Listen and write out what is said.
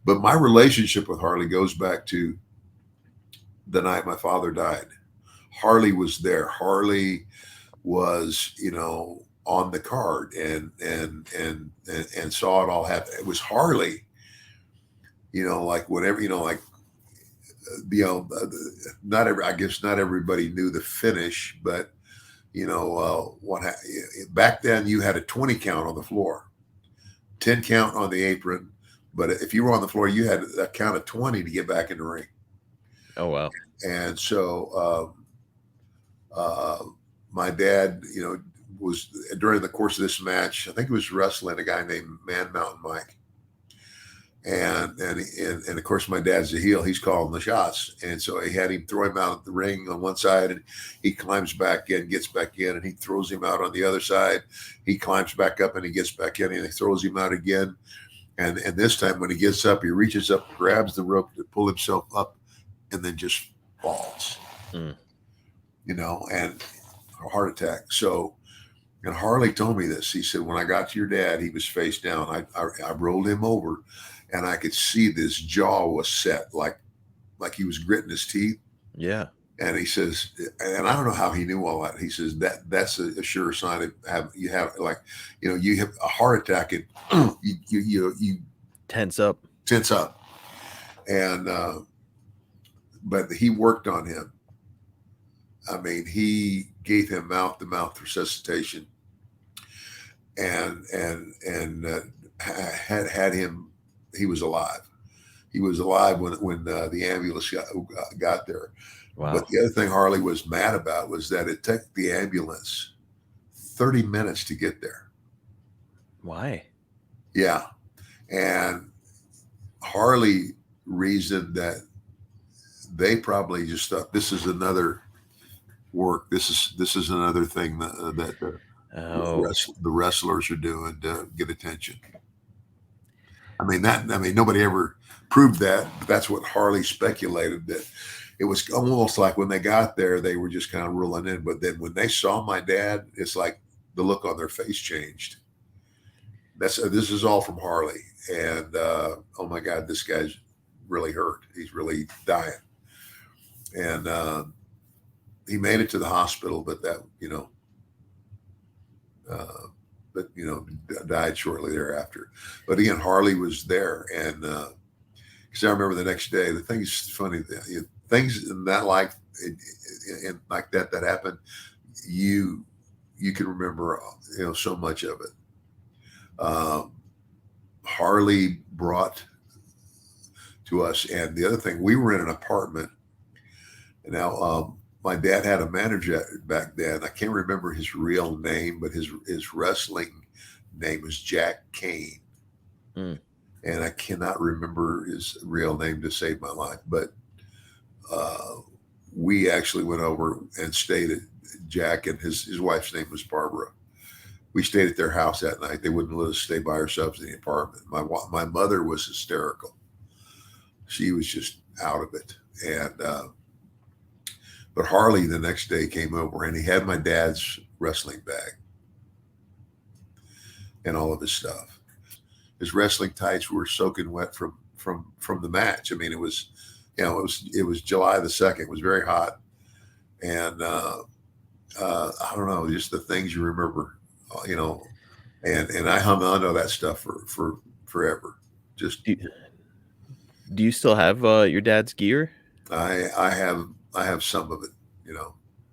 But my relationship with Harley goes back to the night my father died. Harley was there. Harley was, on the card and saw it all happen. It was Harley, like whatever, like not every, I guess not everybody knew the finish, but back then you had a 20 count on the floor, 10 count on the apron, but if you were on the floor, you had a count of 20 to get back in the ring. Oh, wow. And so my dad, was during the course of this match, I think he was wrestling a guy named Man Mountain Mike. And of course, my dad's a heel. He's calling the shots, and so he had him throw him out of the ring on one side, and he climbs back in, gets back in, and he throws him out on the other side. He climbs back up, and he gets back in, and he throws him out again. And this time, when he gets up, he reaches up, grabs the rope to pull himself up, and then just falls. Mm. And a heart attack. So, and Harley told me this. He said, when I got to your dad, he was face down. I rolled him over, and I could see this jaw was set like he was gritting his teeth. Yeah. And he says, and I don't know how he knew all that. He says that's a sure sign of you have a heart attack and you tense up. And but he worked on him. I mean, he gave him mouth-to-mouth resuscitation, and had him. He was alive. He was alive when the ambulance got there. Wow. But the other thing Harley was mad about was that it took the ambulance 30 minutes to get there. Why? Yeah, and Harley reasoned that they probably just thought this is another work. This is another thing that the wrestlers are doing to get attention. I mean nobody ever proved that, but that's what Harley speculated, that it was almost like when they got there they were just kind of rolling in, but then when they saw my dad, it's like the look on their face changed. This is all from Harley, and oh my God, this guy's really hurt. He's really dying, and he made it to the hospital, but that died shortly thereafter. But again, Harley was there, and because I remember the next day. The thing is funny, things in that life, and like that happened, you can remember so much of it. Harley brought to us, and the other thing, we were in an apartment, and now my dad had a manager back then. I can't remember his real name, but his wrestling name was Jack Kane. Mm. And I cannot remember his real name to save my life. But we actually went over and stayed at Jack, and his wife's name was Barbara. We stayed at their house that night. They wouldn't let us stay by ourselves in the apartment. My mother was hysterical. She was just out of it. And but Harley the next day came over, and he had my dad's wrestling bag and all of his stuff. His wrestling tights were soaking wet from the match. I mean, it was July the 2nd. It was very hot, and I don't know, just the things you remember, and I hung on to that stuff for forever. Just do you still have your dad's gear? I have some of it,